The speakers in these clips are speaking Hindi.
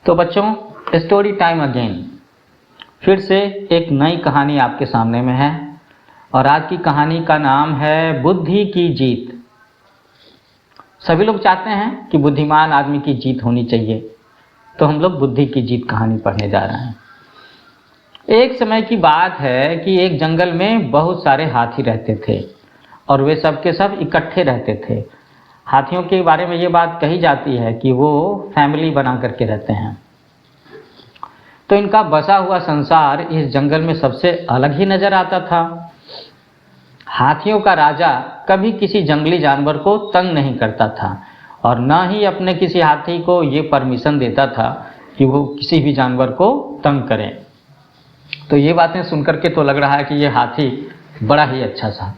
तो बच्चों, स्टोरी टाइम अगेन, फिर से एक नई कहानी आपके सामने में है और आज की कहानी का नाम है बुद्धि की जीत। सभी लोग चाहते हैं कि बुद्धिमान आदमी की जीत होनी चाहिए, तो हम लोग बुद्धि की जीत कहानी पढ़ने जा रहे हैं। एक समय की बात है कि एक जंगल में बहुत सारे हाथी रहते थे और वे सब के सब इकट्ठे रहते थे। हाथियों के बारे में ये बात कही जाती है कि वो फैमिली बना करके रहते हैं। तो इनका बसा हुआ संसार इस जंगल में सबसे अलग ही नजर आता था। हाथियों का राजा कभी किसी जंगली जानवर को तंग नहीं करता था और न ही अपने किसी हाथी को ये परमिशन देता था कि वो किसी भी जानवर को तंग करें। तो ये बातें सुनकर के तो लग रहा है कि ये हाथी बड़ा ही अच्छा था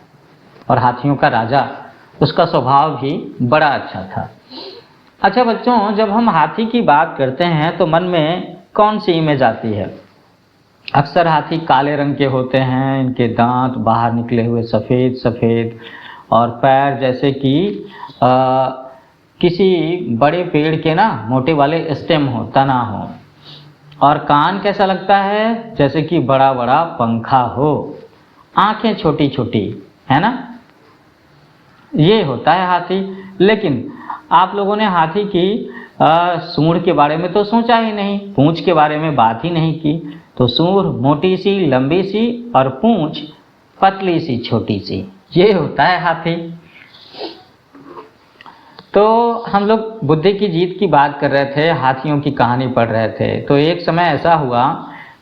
और हाथियों का राजा, उसका स्वभाव भी बड़ा अच्छा था। अच्छा बच्चों, जब हम हाथी की बात करते हैं तो मन में कौन सी इमेज आती है? अक्सर हाथी काले रंग के होते हैं, इनके दांत बाहर निकले हुए सफ़ेद सफ़ेद और पैर जैसे कि किसी बड़े पेड़ के ना मोटे वाले स्टेम हो, तना हो, और कान कैसा लगता है? जैसे कि बड़ा बड़ा पंखा हो, आंखें छोटी छोटी, है ना? ये होता है हाथी। लेकिन आप लोगों ने हाथी की सूंड के बारे में तो सोचा ही नहीं, पूंछ के बारे में बात ही नहीं की। तो सूंड मोटी सी लंबी सी और पूंछ पतली सी छोटी सी, ये होता है हाथी। तो हम लोग बुद्धि की जीत की बात कर रहे थे, हाथियों की कहानी पढ़ रहे थे। तो एक समय ऐसा हुआ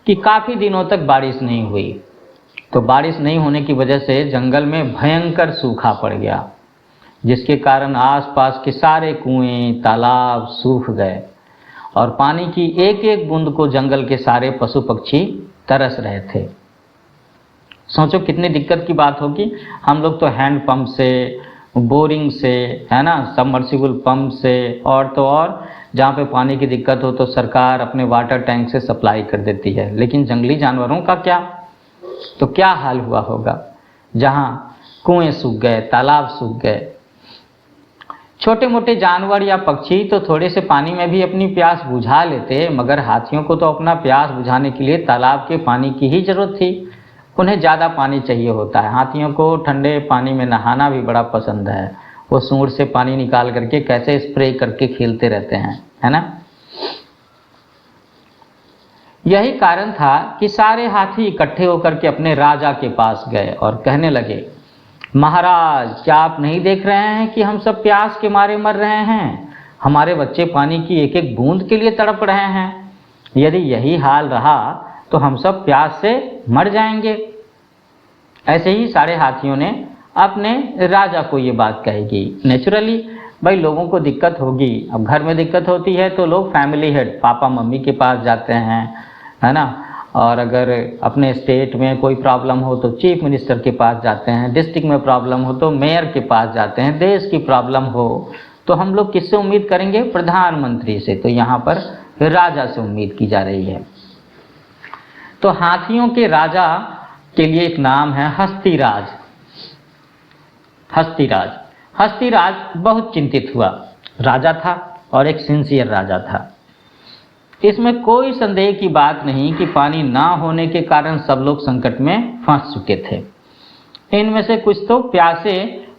कि काफ़ी दिनों तक बारिश नहीं हुई। तो बारिश नहीं होने की वजह से जंगल में भयंकर सूखा पड़ गया, जिसके कारण आसपास के सारे कुएं तालाब सूख गए और पानी की एक एक बूंद को जंगल के सारे पशु पक्षी तरस रहे थे। सोचो कितनी दिक्कत की बात होगी। हम लोग तो हैंड पंप से, बोरिंग से, है ना, सबमर्सिबल पंप से, और तो और जहाँ पे पानी की दिक्कत हो तो सरकार अपने वाटर टैंक से सप्लाई कर देती है। लेकिन जंगली जानवरों का क्या? तो क्या हाल हुआ होगा जहाँ कुएं सूख गए, तालाब सूख गए। छोटे मोटे जानवर या पक्षी तो थोड़े से पानी में भी अपनी प्यास बुझा लेते, मगर हाथियों को तो अपना प्यास बुझाने के लिए तालाब के पानी की ही जरूरत थी। उन्हें ज़्यादा पानी चाहिए होता है। हाथियों को ठंडे पानी में नहाना भी बड़ा पसंद है। वो सूंड से पानी निकाल करके कैसे स्प्रे करके खेलते रहते हैं, है ना? यही कारण था कि सारे हाथी इकट्ठे होकर के अपने राजा के पास गए और कहने लगे, महाराज, क्या आप नहीं देख रहे हैं कि हम सब प्यास के मारे मर रहे हैं? हमारे बच्चे पानी की एक एक बूंद के लिए तड़प रहे हैं। यदि यही हाल रहा तो हम सब प्यास से मर जाएंगे। ऐसे ही सारे हाथियों ने अपने राजा को ये बात कहेगी। नेचुरली भाई, लोगों को दिक्कत होगी। अब घर में दिक्कत होती है तो लोग फैमिली हेड, पापा मम्मी के पास जाते हैं, है ना? और अगर अपने स्टेट में कोई प्रॉब्लम हो तो चीफ मिनिस्टर के पास जाते हैं, डिस्ट्रिक्ट में प्रॉब्लम हो तो मेयर के पास जाते हैं, देश की प्रॉब्लम हो तो हम लोग किससे उम्मीद करेंगे? प्रधानमंत्री से। तो यहाँ पर राजा से उम्मीद की जा रही है। तो हाथियों के राजा के लिए एक नाम है हस्तिराज। हस्तिराज हस्तिराज बहुत चिंतित हुआ। राजा था और एक सिंसियर राजा था। इसमें कोई संदेह की बात नहीं कि पानी ना होने के कारण सब लोग संकट में फंस चुके थे। इनमें से कुछ तो प्यासे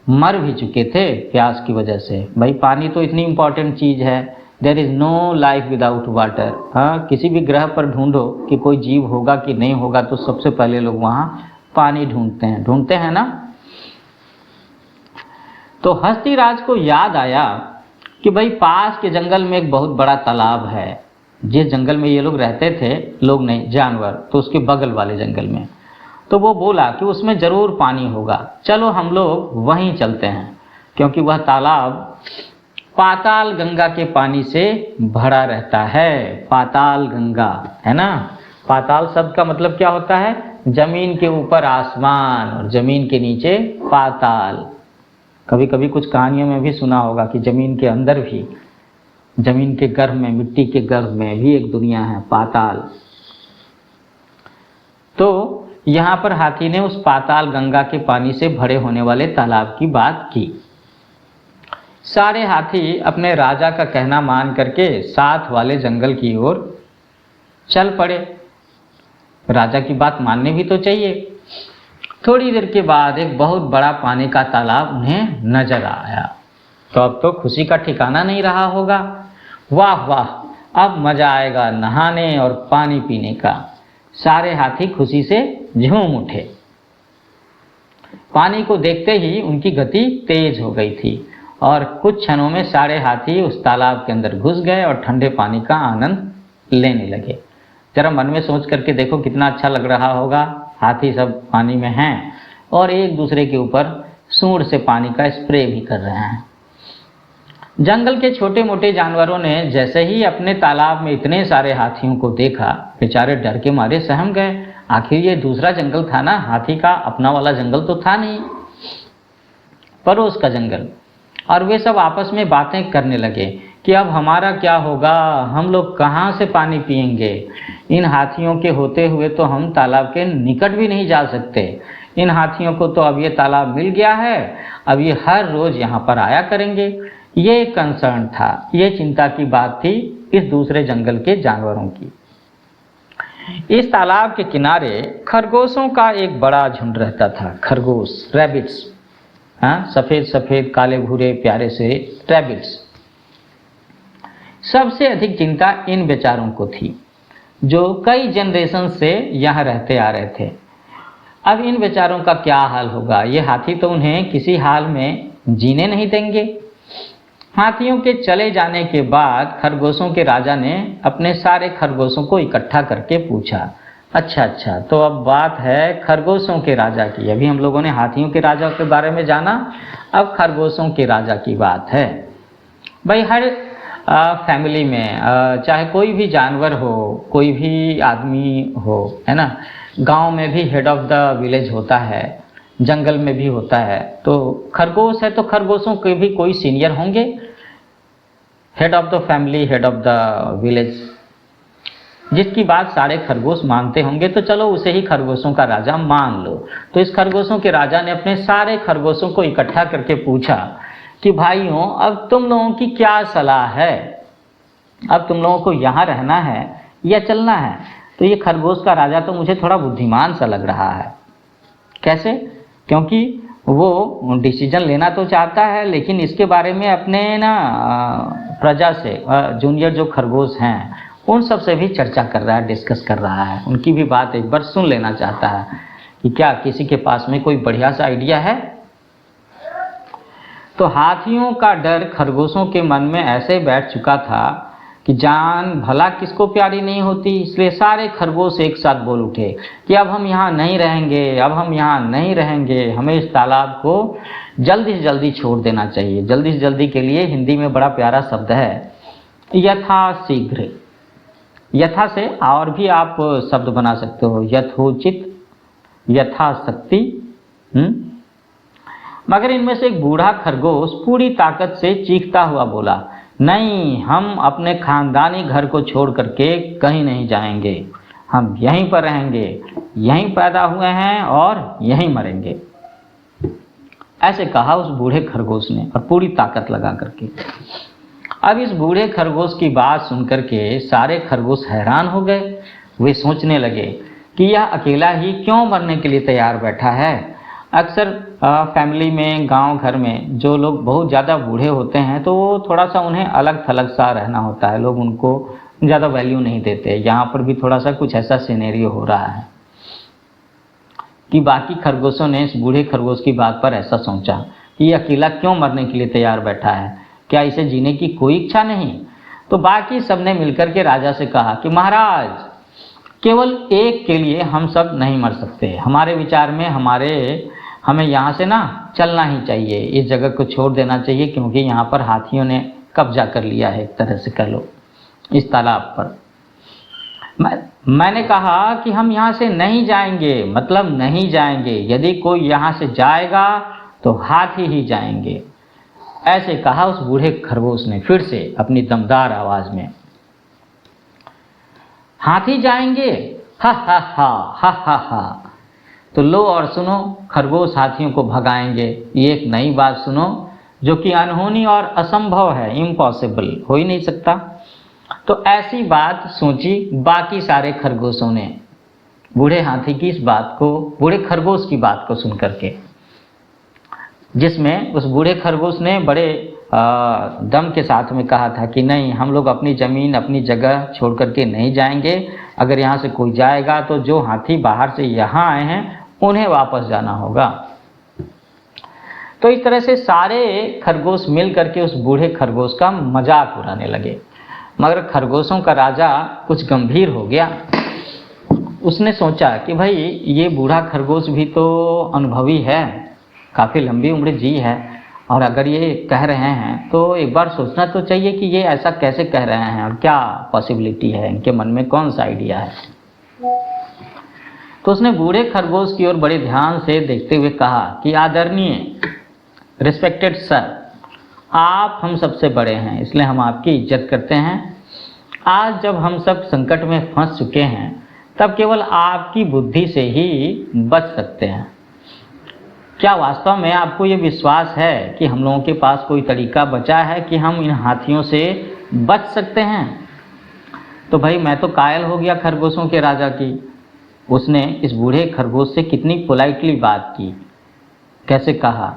मर भी चुके थे प्यास की वजह से। भाई, पानी तो इतनी इंपॉर्टेंट चीज़ है। There is no life without water. हाँ, किसी भी ग्रह पर ढूंढो कि कोई जीव होगा कि नहीं होगा तो सबसे पहले लोग वहाँ पानी ढूंढते हैं ना। तो हस्तिराज को याद आया कि भाई, पास के जंगल में एक बहुत बड़ा तालाब है। जिस जंगल में ये लोग रहते थे, लोग नहीं जानवर, तो उसके बगल वाले जंगल में। तो वो बोला कि उसमें ज़रूर पानी होगा, चलो हम लोग वहीं चलते हैं, क्योंकि वह तालाब पाताल गंगा के पानी से भरा रहता है। पाताल गंगा, है ना? पाताल शब्द का मतलब क्या होता है? जमीन के ऊपर आसमान और जमीन के नीचे पाताल। कभी कभी कुछ कहानियों में भी सुना होगा कि जमीन के अंदर भी, जमीन के गर्भ में, मिट्टी के गर्भ में भी एक दुनिया है, पाताल। तो यहाँ पर हाथी ने उस पाताल गंगा के पानी से भरे होने वाले तालाब की बात की। सारे हाथी अपने राजा का कहना मान करके साथ वाले जंगल की ओर चल पड़े। राजा की बात माननी भी तो चाहिए। थोड़ी देर के बाद एक बहुत बड़ा पानी का तालाब उन्हें नजर आया। तो अब तो खुशी का ठिकाना नहीं रहा होगा। वाह वाह, अब मजा आएगा नहाने और पानी पीने का। सारे हाथी खुशी से झूम उठे। पानी को देखते ही उनकी गति तेज हो गई थी और कुछ क्षणों में सारे हाथी उस तालाब के अंदर घुस गए और ठंडे पानी का आनंद लेने लगे। जरा मन में सोच करके देखो कितना अच्छा लग रहा होगा। हाथी सब पानी में हैं और एक दूसरे के ऊपर सूंड से पानी का स्प्रे भी कर रहे हैं। जंगल के छोटे मोटे जानवरों ने जैसे ही अपने तालाब में इतने सारे हाथियों को देखा, बेचारे डर के मारे सहम गए। आखिर ये दूसरा जंगल था ना, हाथी का अपना वाला जंगल तो था नहीं, पड़ोस का जंगल। और वे सब आपस में बातें करने लगे कि अब हमारा क्या होगा, हम लोग कहाँ से पानी पिएंगे। इन हाथियों के होते हुए तो हम तालाब के निकट भी नहीं जा सकते। इन हाथियों को तो अब ये तालाब मिल गया है, अब ये हर रोज यहाँ पर आया करेंगे। ये कंसर्न था, ये चिंता की बात थी इस दूसरे जंगल के जानवरों की। इस तालाब के किनारे खरगोशों का एक बड़ा झुंड रहता था। खरगोश, रैबिट्स, हाँ, सफेद सफेद काले भूरे प्यारे से रैबिट्स। सबसे अधिक चिंता इन बेचारों को थी जो कई जनरेशन से यहाँ रहते आ रहे थे। अब इन बेचारों का क्या हाल होगा। ये हाथी तो उन्हें किसी हाल में जीने नहीं देंगे। हाथियों के चले जाने के बाद खरगोशों के राजा ने अपने सारे खरगोशों को इकट्ठा करके पूछा, अच्छा, तो अब बात है खरगोशों के राजा की। अभी हम लोगों ने हाथियों के राजा के बारे में जाना, अब खरगोशों के राजा की बात है। भाई हर फैमिली में चाहे कोई भी जानवर हो, कोई भी आदमी हो, है ना, गांव में भी हेड ऑफ द विलेज होता है, जंगल में भी होता है। तो खरगोश है तो खरगोशों के भी कोई सीनियर होंगे, head of the family, head of the village, जिसकी बात सारे खरगोश मानते होंगे। तो चलो उसे ही खरगोशों का राजा मान लो। तो इस खरगोशों के राजा ने अपने सारे खरगोशों को इकट्ठा करके पूछा कि भाइयों, अब तुम लोगों की क्या सलाह है, अब तुम लोगों को यहाँ रहना है या चलना है। तो ये खरगोश का राजा तो मुझे थोड़ा बुद्धिमान सा लग रहा है। कैसे? क्योंकि वो डिसीजन लेना तो चाहता है, लेकिन इसके बारे में अपने ना प्रजा से, जूनियर जो खरगोश हैं उन सब से भी चर्चा कर रहा है, डिस्कस कर रहा है, उनकी भी बात एक बार सुन लेना चाहता है कि क्या किसी के पास में कोई बढ़िया सा आइडिया है। तो हाथियों का डर खरगोशों के मन में ऐसे बैठ चुका था कि जान भला किसको प्यारी नहीं होती। इसलिए सारे खरगोश एक साथ बोल उठे कि अब हम यहाँ नहीं रहेंगे, अब हम यहाँ नहीं रहेंगे, हमें इस तालाब को जल्दी से जल्दी छोड़ देना चाहिए। जल्दी से जल्दी के लिए हिंदी में बड़ा प्यारा शब्द है यथाशीघ्र। यथा से और भी आप शब्द बना सकते हो, यथोचित, यथाशक्ति। मगर इनमें से एक बूढ़ा खरगोश पूरी ताकत से चीखता हुआ बोला, नहीं, हम अपने खानदानी घर को छोड़ करके कहीं नहीं जाएंगे, हम यहीं पर रहेंगे, यहीं पैदा हुए हैं और यहीं मरेंगे। ऐसे कहा उस बूढ़े खरगोश ने और पूरी ताकत लगा करके। अब इस बूढ़े खरगोश की बात सुनकर के सारे खरगोश हैरान हो गए। वे सोचने लगे कि यह अकेला ही क्यों मरने के लिए तैयार बैठा है। अक्सर फैमिली में, गांव घर में जो लोग बहुत ज़्यादा बूढ़े होते हैं तो वो थोड़ा सा उन्हें अलग थलग सा रहना होता है, लोग उनको ज़्यादा वैल्यू नहीं देते। यहाँ पर भी थोड़ा सा कुछ ऐसा सिनेरियो हो रहा है कि बाकी खरगोशों ने इस बूढ़े खरगोश की बात पर ऐसा सोचा कि ये अकेला क्यों मरने के लिए तैयार बैठा है, क्या इसे जीने की कोई इच्छा नहीं। तो बाकी सबने मिलकर के राजा से कहा कि महाराज, केवल एक के लिए हम सब नहीं मर सकते। हमारे विचार में हमें यहाँ से ना चलना ही चाहिए, इस जगह को छोड़ देना चाहिए, क्योंकि यहाँ पर हाथियों ने कब्जा कर लिया है, एक तरह से कह लो, इस तालाब पर। मैंने कहा कि हम यहाँ से नहीं जाएंगे, मतलब नहीं जाएंगे। यदि कोई यहाँ से जाएगा तो हाथी ही जाएंगे। ऐसे कहा उस बूढ़े खरगोश ने फिर से अपनी दमदार आवाज में। हाथी जाएंगे? हा हा हा हा हा हा। तो लो और सुनो, खरगोश हाथियों को भगाएंगे। ये एक नई बात सुनो जो कि अनहोनी और असंभव है, इम्पॉसिबल, हो ही नहीं सकता। तो ऐसी बात सोची बाकी सारे खरगोशों ने बूढ़े हाथी की इस बात को, बूढ़े खरगोश की बात को सुन करके, जिसमें उस बूढ़े खरगोश ने बड़े दम के साथ में कहा था कि नहीं, हम लोग अपनी ज़मीन अपनी जगह छोड़ करके नहीं जाएंगे। अगर यहाँ से कोई जाएगा तो जो हाथी बाहर से यहाँ आए हैं उन्हें वापस जाना होगा। तो इस तरह से सारे खरगोश मिल करके उस बूढ़े खरगोश का मजाक उड़ाने लगे। मगर खरगोशों का राजा कुछ गंभीर हो गया। उसने सोचा कि भाई ये बूढ़ा खरगोश भी तो अनुभवी है, काफ़ी लंबी उम्र जी है, और अगर ये कह रहे हैं तो एक बार सोचना तो चाहिए कि ये ऐसा कैसे कह रहे हैं और क्या पॉसिबिलिटी है, इनके मन में कौन सा आइडिया है। तो उसने बूढ़े खरगोश की ओर बड़े ध्यान से देखते हुए कहा कि आदरणीय, रिस्पेक्टेड सर, आप हम सबसे बड़े हैं, इसलिए हम आपकी इज्जत करते हैं। आज जब हम सब संकट में फंस चुके हैं तब केवल आपकी बुद्धि से ही बच सकते हैं। क्या वास्तव में आपको ये विश्वास है कि हम लोगों के पास कोई तरीका बचा है कि हम इन हाथियों से बच सकते हैं? तो भाई मैं तो कायल हो गया खरगोशों के राजा की। उसने इस बूढ़े खरगोश से कितनी पोलाइटली बात की, कैसे कहा।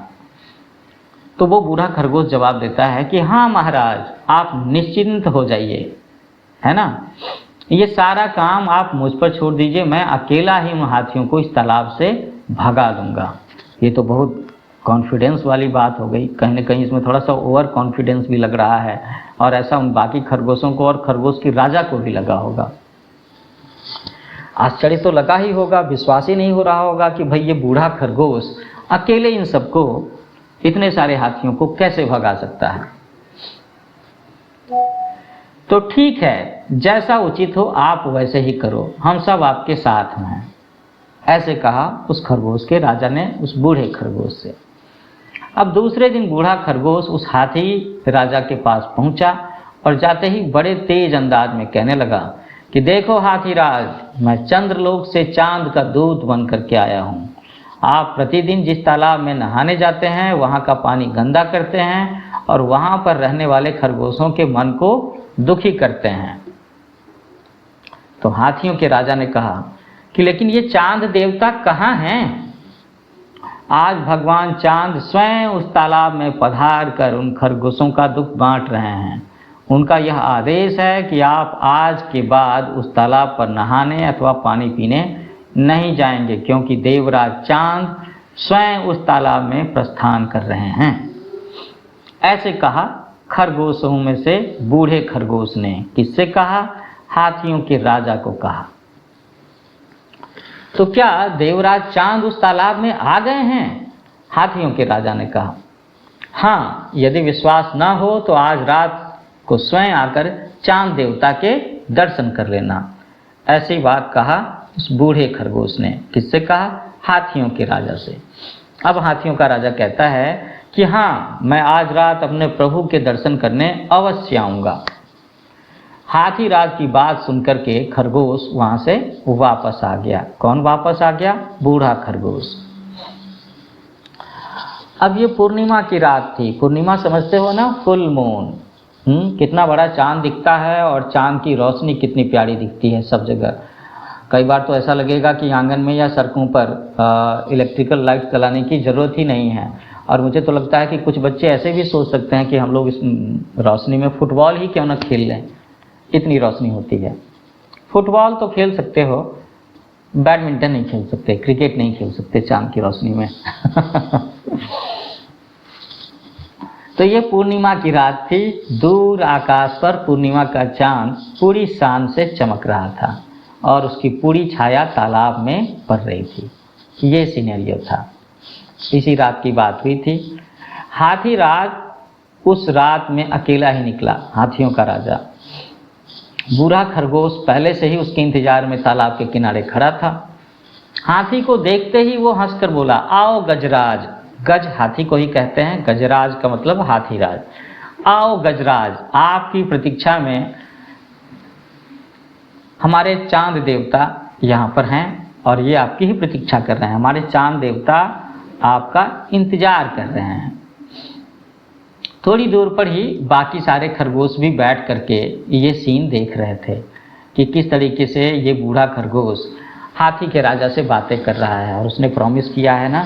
तो वो बूढ़ा खरगोश जवाब देता है कि हाँ महाराज, आप निश्चिंत हो जाइए, है ना, ये सारा काम आप मुझ पर छोड़ दीजिए, मैं अकेला ही उन हाथियों को इस तालाब से भगा दूंगा। ये तो बहुत कॉन्फिडेंस वाली बात हो गई, कहीं ना कहीं इसमें थोड़ा सा ओवर कॉन्फिडेंस भी लग रहा है, और ऐसा उन बाकी खरगोशों को और खरगोश की राजा को भी लगा होगा। आश्चर्य तो लगा ही होगा, विश्वास ही नहीं हो रहा होगा कि भाई ये बूढ़ा खरगोश अकेले इन सबको, इतने सारे हाथियों को कैसे भगा सकता है। तो ठीक है, जैसा उचित हो आप वैसे ही करो, हम सब आपके साथ हैं, ऐसे कहा उस खरगोश के राजा ने उस बूढ़े खरगोश से। अब दूसरे दिन बूढ़ा खरगोश उस हाथी राजा के पास पहुंचा और जाते ही बड़े तेज अंदाज में कहने लगा कि देखो हाथीराज, मैं चंद्रलोक से चांद का दूत बन करके आया हूँ। आप प्रतिदिन जिस तालाब में नहाने जाते हैं वहाँ का पानी गंदा करते हैं और वहाँ पर रहने वाले खरगोशों के मन को दुखी करते हैं। तो हाथियों के राजा ने कहा कि लेकिन ये चांद देवता कहाँ हैं? आज भगवान चांद स्वयं उस तालाब में पधार कर उन खरगोशों का दुख बांट रहे हैं। उनका यह आदेश है कि आप आज के बाद उस तालाब पर नहाने अथवा पानी पीने नहीं जाएंगे, क्योंकि देवराज चांद स्वयं उस तालाब में प्रस्थान कर रहे हैं। ऐसे कहा खरगोशों में से बूढ़े खरगोश ने। किससे कहा? हाथियों के राजा को कहा। तो क्या देवराज चांद उस तालाब में आ गए हैं? हाथियों के राजा ने कहा। हाँ, यदि विश्वास ना हो तो आज रात को स्वयं आकर चांद देवता के दर्शन कर लेना। ऐसी बात कहा उस बूढ़े खरगोश ने। किससे कहा? हाथियों के राजा से। अब हाथियों का राजा कहता है कि हाँ, मैं आज रात अपने प्रभु के दर्शन करने अवश्य आऊँगा। हाथी राज की बात सुनकर के खरगोश वहाँ से वापस आ गया। कौन वापस आ गया? बूढ़ा खरगोश। अब ये पूर्णिमा की रात थी। पूर्णिमा समझते हो ना? Full moon. कितना बड़ा चांद दिखता है और चांद की रोशनी कितनी प्यारी दिखती है सब जगह। कई बार तो ऐसा लगेगा कि आंगन में या सड़कों पर इलेक्ट्रिकल लाइट चलाने की ज़रूरत ही नहीं है। और मुझे तो लगता है कि कुछ बच्चे ऐसे भी सोच सकते हैं कि हम लोग इस रोशनी में फुटबॉल ही क्यों ना खेल लें, इतनी रोशनी होती है। फुटबॉल तो खेल सकते हो, बैडमिंटन नहीं खेल सकते, क्रिकेट नहीं खेल सकते चांद की रोशनी में। तो ये पूर्णिमा की रात थी। दूर आकाश पर पूर्णिमा का चांद पूरी शान से चमक रहा था और उसकी पूरी छाया तालाब में पड़ रही थी। ये सिनेरियो था। इसी रात की बात हुई थी। हाथी राज उस रात में अकेला ही निकला, हाथियों का राजा। बूढ़ा खरगोश पहले से ही उसके इंतजार में तालाब के किनारे खड़ा था। हाथी को देखते ही वो हंसकर बोला, आओ गजराज। गज हाथी को ही कहते हैं, गजराज का मतलब हाथीराज। आओ गजराज, आपकी प्रतीक्षा में हमारे चांद देवता यहाँ पर हैं और ये आपकी ही प्रतीक्षा कर रहे हैं। हमारे चांद देवता आपका इंतजार कर रहे हैं। थोड़ी दूर पर ही बाकी सारे खरगोश भी बैठ करके ये सीन देख रहे थे कि किस तरीके से ये बूढ़ा खरगोश हाथी के राजा से बातें कर रहा है। और उसने प्रॉमिस किया है ना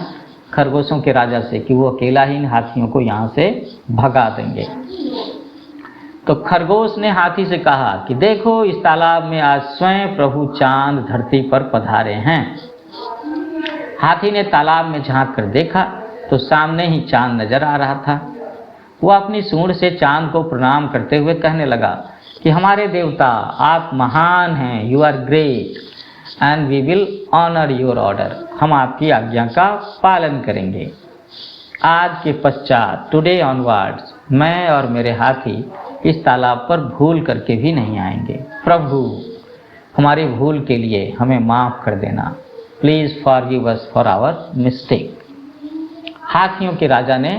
खरगोशों के राजा से कि वो अकेला ही इन हाथियों को यहाँ से भगा देंगे। तो खरगोश ने हाथी से कहा कि देखो, इस तालाब में आज स्वयं प्रभु चांद धरती पर पधारे हैं। हाथी ने तालाब में झांक कर देखा तो सामने ही चांद नजर आ रहा था। वह अपनी सूंड से चांद को प्रणाम करते हुए कहने लगा कि हमारे देवता, आप महान हैं, you are great and we will honour your order. हम आपकी आज्ञा का पालन करेंगे। आज के पश्चात, टुडे ऑनवर्ड्स, मैं और मेरे हाथी इस तालाब पर भूल करके भी नहीं आएंगे। प्रभु, हमारी भूल के लिए हमें माफ़ कर देना। Please forgive us for our mistake. हाथियों के राजा ने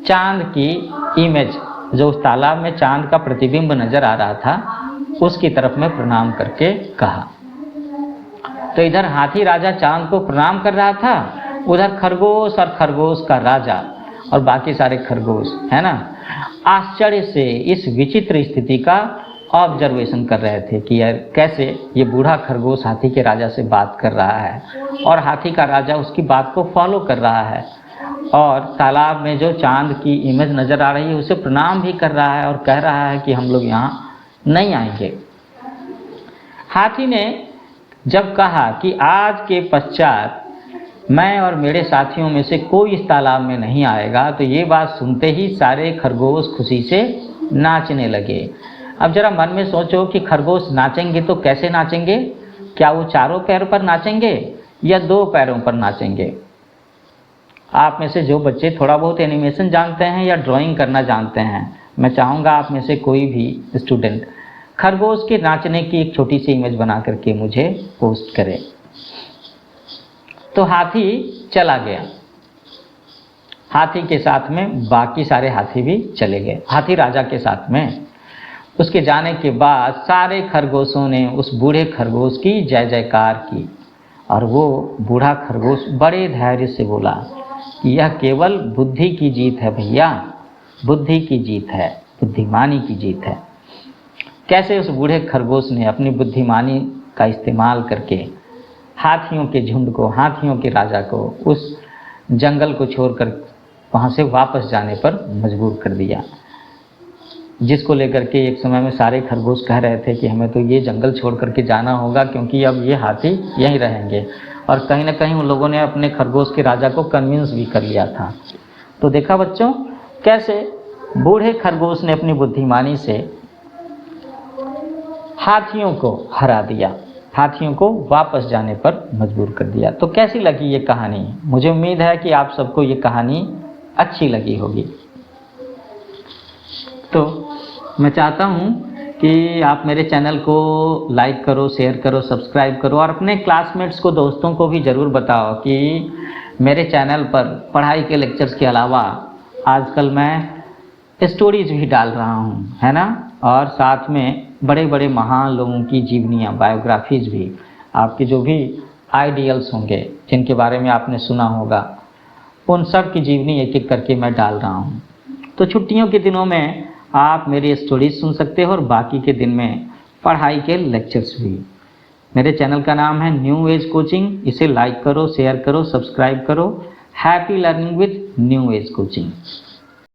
चांद की इमेज, जो उस तालाब में चांद का प्रतिबिंब नजर आ रहा था, उसकी तरफ में प्रणाम करके कहा। तो इधर हाथी राजा चांद को प्रणाम कर रहा था, उधर खरगोश और खरगोश का राजा और बाकी सारे खरगोश, है ना, आश्चर्य से इस विचित्र स्थिति का ऑब्जर्वेशन कर रहे थे कि यार कैसे ये बूढ़ा खरगोश हाथी के राजा से बात कर रहा है और हाथी का राजा उसकी बात को फॉलो कर रहा है और तालाब में जो चांद की इमेज नज़र आ रही है उसे प्रणाम भी कर रहा है और कह रहा है कि हम लोग यहाँ नहीं आएंगे। हाथी ने जब कहा कि आज के पश्चात मैं और मेरे साथियों में से कोई इस तालाब में नहीं आएगा, तो ये बात सुनते ही सारे खरगोश खुशी से नाचने लगे। अब जरा मन में सोचो कि खरगोश नाचेंगे तो कैसे नाचेंगे? क्या वो चारों पैरों पर नाचेंगे या दो पैरों पर नाचेंगे? आप में से जो बच्चे थोड़ा बहुत एनिमेशन जानते हैं या ड्राइंग करना जानते हैं, मैं चाहूँगा आप में से कोई भी स्टूडेंट खरगोश के नाचने की एक छोटी सी इमेज बना करके मुझे पोस्ट करे। तो हाथी चला गया, हाथी के साथ में बाकी सारे हाथी भी चले गए, हाथी राजा के साथ में। उसके जाने के बाद सारे खरगोशों ने उस बूढ़े खरगोश की जय जयकार की और वो बूढ़ा खरगोश बड़े धैर्य से बोला कि यह केवल बुद्धि की जीत है भैया, बुद्धि की जीत है, बुद्धिमानी की जीत है। कैसे उस बूढ़े खरगोश ने अपनी बुद्धिमानी का इस्तेमाल करके हाथियों के झुंड को, हाथियों के राजा को उस जंगल को छोड़कर वहाँ से वापस जाने पर मजबूर कर दिया, जिसको लेकर के एक समय में सारे खरगोश कह रहे थे कि हमें तो ये जंगल छोड़ करके जाना होगा क्योंकि अब ये हाथी यहीं रहेंगे। और कहीं ना कहीं उन लोगों ने अपने खरगोश के राजा को कन्विंस भी कर लिया था। तो देखा बच्चों, कैसे बूढ़े खरगोश ने अपनी बुद्धिमानी से हाथियों को हरा दिया, हाथियों को वापस जाने पर मजबूर कर दिया। तो कैसी लगी ये कहानी? मुझे उम्मीद है कि आप सबको ये कहानी अच्छी लगी होगी। तो मैं चाहता हूँ कि आप मेरे चैनल को लाइक करो, शेयर करो, सब्सक्राइब करो और अपने क्लासमेट्स को, दोस्तों को भी ज़रूर बताओ कि मेरे चैनल पर पढ़ाई के लेक्चर्स के अलावा आजकल मैं स्टोरीज भी डाल रहा हूँ, है ना, और साथ में बड़े बड़े महान लोगों की जीवनियाँ, बायोग्राफीज भी, आपके जो भी आइडियल्स होंगे जिनके बारे में आपने सुना होगा, उन सब की जीवनी एक एक करके मैं डाल रहा हूँ। तो छुट्टियों के दिनों में आप मेरी स्टोरीज सुन सकते हो और बाकी के दिन में पढ़ाई के लेक्चर्स भी। मेरे चैनल का नाम है न्यू एज कोचिंग, इसे लाइक करो, शेयर करो, सब्सक्राइब करो। Happy learning with new age coaching.